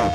My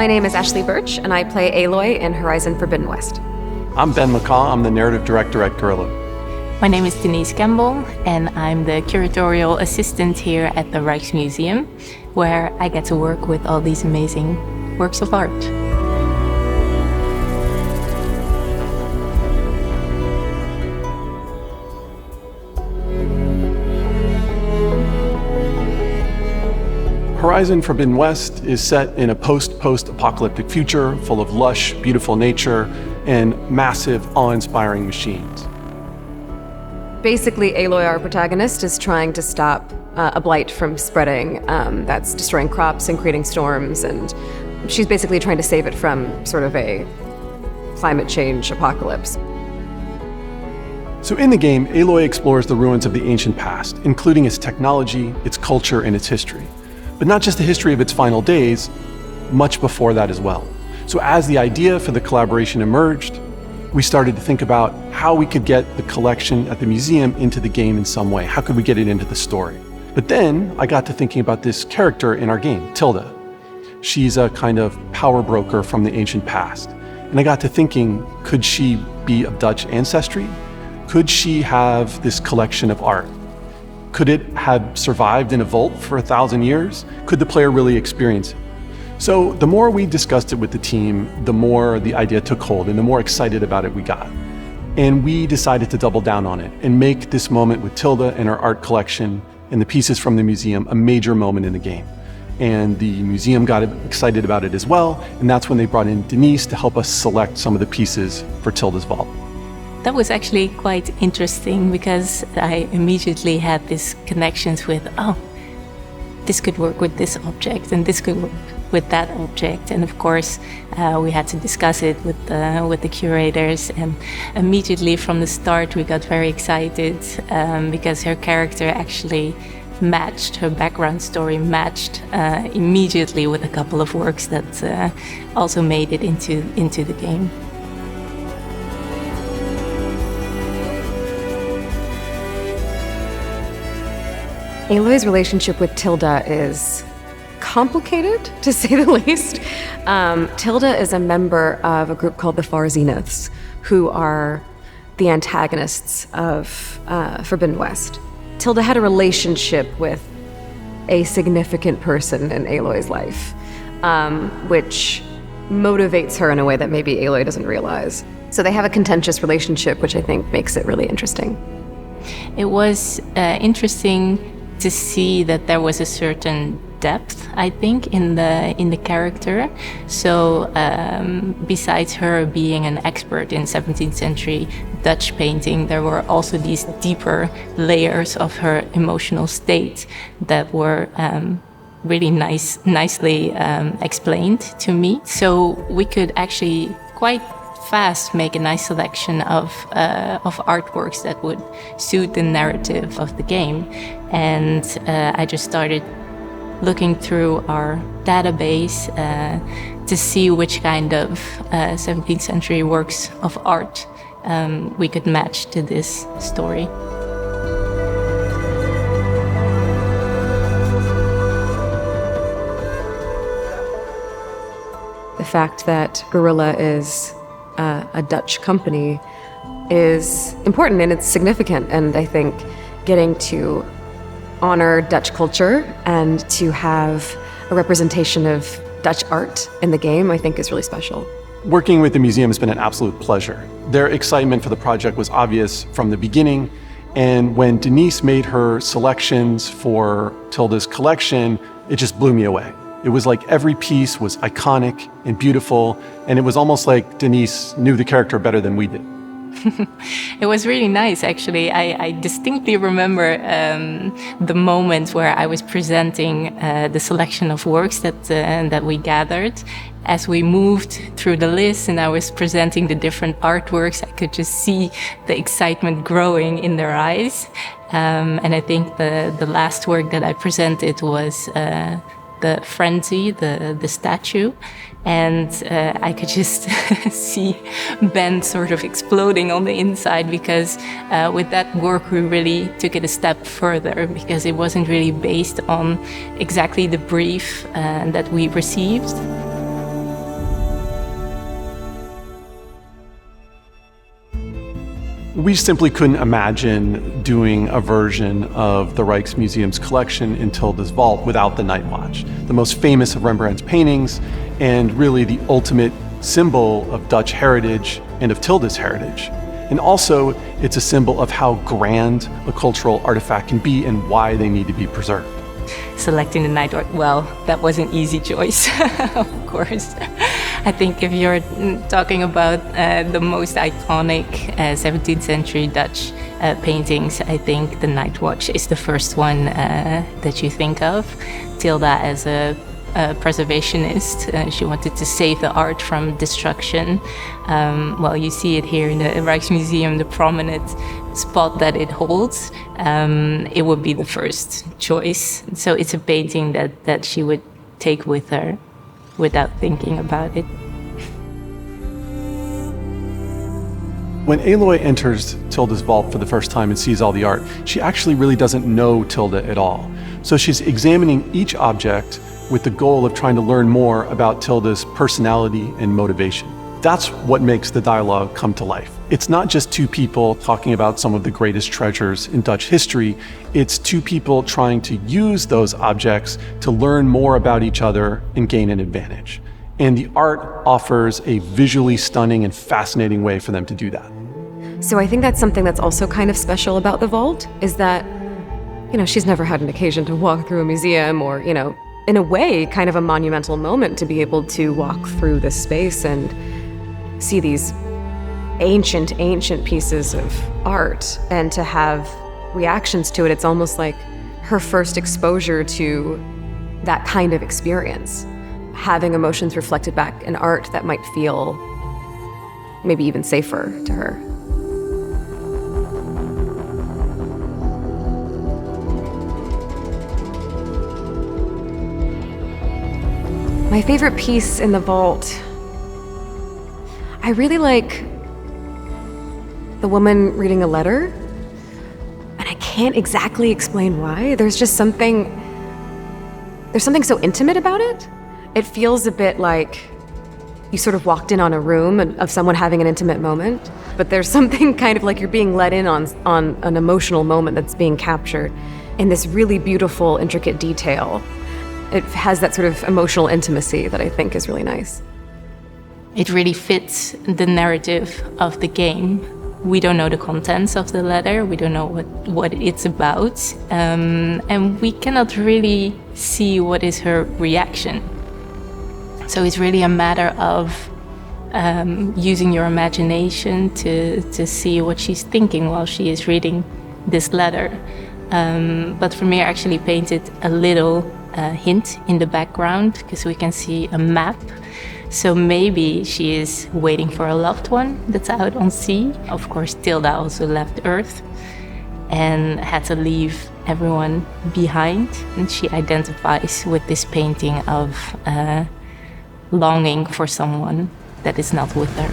name is Ashley Burch, and I play Aloy in Horizon Forbidden West. I'm McCaw. I'm the narrative director at Guerrilla. My name is Denise Campbell, and I'm the curatorial assistant here at the Rijksmuseum, where I get to work with all these amazing works of art. Horizon Forbidden West is set in a post-apocalyptic future full of lush, beautiful nature and massive, awe-inspiring machines. Basically, Aloy, our protagonist, is trying to stop a blight from spreading that's destroying crops and creating storms, and she's basically trying to save it from sort of a climate change apocalypse. So in the game, Aloy explores the ruins of the ancient past, including its technology, its culture, and its history. But not just the history of its final days, much before that as well. So as the idea for the collaboration emerged, we started to think about how we could get the collection at the museum into the game in some way. How could we get it into the story? But then I got to thinking about this character in our game, Tilda. She's a kind of power broker from the ancient past. And I got to thinking, could she be of Dutch ancestry? Could she have this collection of art? Could it have survived in a vault for 1,000 years? Could the player really experience it? So the more we discussed it with the team, the more the idea took hold and the more excited about it we got. And we decided to double down on it and make this moment with Tilda and her art collection and the pieces from the museum a major moment in the game. And the museum got excited about it as well, and that's when they brought in Denise to help us select some of the pieces for Tilda's vault. That was actually quite interesting because I immediately had these connections with, this could work with this object and this could work with that object. And of course, we had to discuss it with the curators. And immediately from the start, we got very excited because her character actually matched, her background story matched immediately with a couple of works that also made it into the game. Aloy's relationship with Tilda is complicated, to say the least. Tilda is a member of a group called the Far Zeniths, who are the antagonists of Forbidden West. Tilda had a relationship with a significant person in Aloy's life, which motivates her in a way that maybe Aloy doesn't realize. So they have a contentious relationship, which I think makes it really interesting. It was interesting to see that there was a certain depth, I think, in the character. So besides her being an expert in 17th century Dutch painting, there were also these deeper layers of her emotional state that were really nicely explained to me. So we could actually quite fast make a nice selection of artworks that would suit the narrative of the game. And I just started looking through our database to see which kind of 17th century works of art we could match to this story. The fact that Guerrilla is a Dutch company is important and it's significant, and I think getting to honor Dutch culture and to have a representation of Dutch art in the game, I think is really special. Working with the museum has been an absolute pleasure. Their excitement for the project was obvious from the beginning, and when Denise made her selections for Tilda's collection, it just blew me away. It was like every piece was iconic and beautiful, and it was almost like Denise knew the character better than we did. It was really nice, actually. I distinctly remember the moment where I was presenting the selection of works that we gathered. As we moved through the list and I was presenting the different artworks, I could just see the excitement growing in their eyes. And I think the last work that I presented was the Frenzy, the statue. And I could just see Ben sort of exploding on the inside, because with that work we really took it a step further, because it wasn't really based on exactly the brief that we received. We simply couldn't imagine doing a version of the Rijksmuseum's collection in Tilda's vault without the Night Watch, the most famous of Rembrandt's paintings, and really the ultimate symbol of Dutch heritage and of Tilda's heritage. And also, it's a symbol of how grand a cultural artifact can be and why they need to be preserved. Selecting the Night Watch, well, that was an easy choice, of course. I think if you're talking about the most iconic 17th century Dutch paintings, I think the Night Watch is the first one that you think of. Tilda, as a preservationist, she wanted to save the art from destruction. Well, you see it here in the Rijksmuseum, the prominent spot that it holds. It would be the first choice. So it's a painting that she would take with her without thinking about it. When Aloy enters Tilda's vault for the first time and sees all the art, she actually really doesn't know Tilda at all. So she's examining each object with the goal of trying to learn more about Tilda's personality and motivation. That's what makes the dialogue come to life. It's not just two people talking about some of the greatest treasures in Dutch history. It's two people trying to use those objects to learn more about each other and gain an advantage. And the art offers a visually stunning and fascinating way for them to do that. So I think that's something that's also kind of special about the vault, is that, she's never had an occasion to walk through a museum or, in a way, kind of a monumental moment to be able to walk through this space and see these ancient pieces of art and to have reactions to it. It's almost like her first exposure to that kind of experience, having emotions reflected back in art that might feel maybe even safer to her. My favorite piece in the vault, I really like the woman reading a letter, and I can't exactly explain why. There's something so intimate about it. It feels a bit like you sort of walked in on a room of someone having an intimate moment, but there's something kind of like you're being let in on an emotional moment that's being captured in this really beautiful, intricate detail. It has that sort of emotional intimacy that I think is really nice. It really fits the narrative of the game. We don't know the contents of the letter, we don't know what it's about, and we cannot really see what is her reaction. So it's really a matter of using your imagination to see what she's thinking while she is reading this letter. But Vermeer actually painted a little hint in the background, because we can see a map. So maybe she is waiting for a loved one that's out on sea. Of course, Tilda also left Earth and had to leave everyone behind. And she identifies with this painting of longing for someone that is not with her.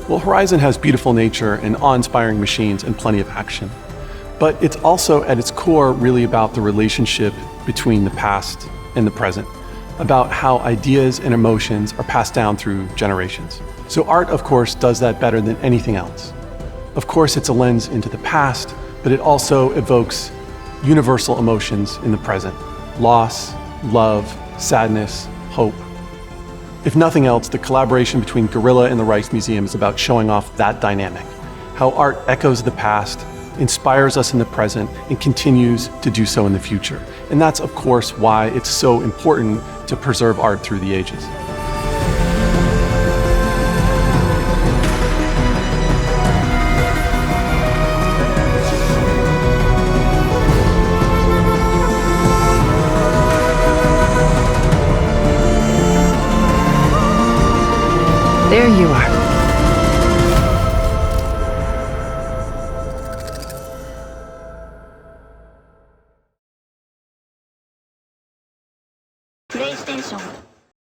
Well, Horizon has beautiful nature and awe-inspiring machines and plenty of action. But it's also, at its core, really about the relationship between the past and the present, about how ideas and emotions are passed down through generations. So art, of course, does that better than anything else. Of course, it's a lens into the past, but it also evokes universal emotions in the present: loss, love, sadness, hope. If nothing else, the collaboration between Guerrilla and the Rijksmuseum is about showing off that dynamic, how art echoes the past, inspires us in the present, and continues to do so in the future. And that's, of course, why it's so important to preserve art through the ages. There you are. PlayStation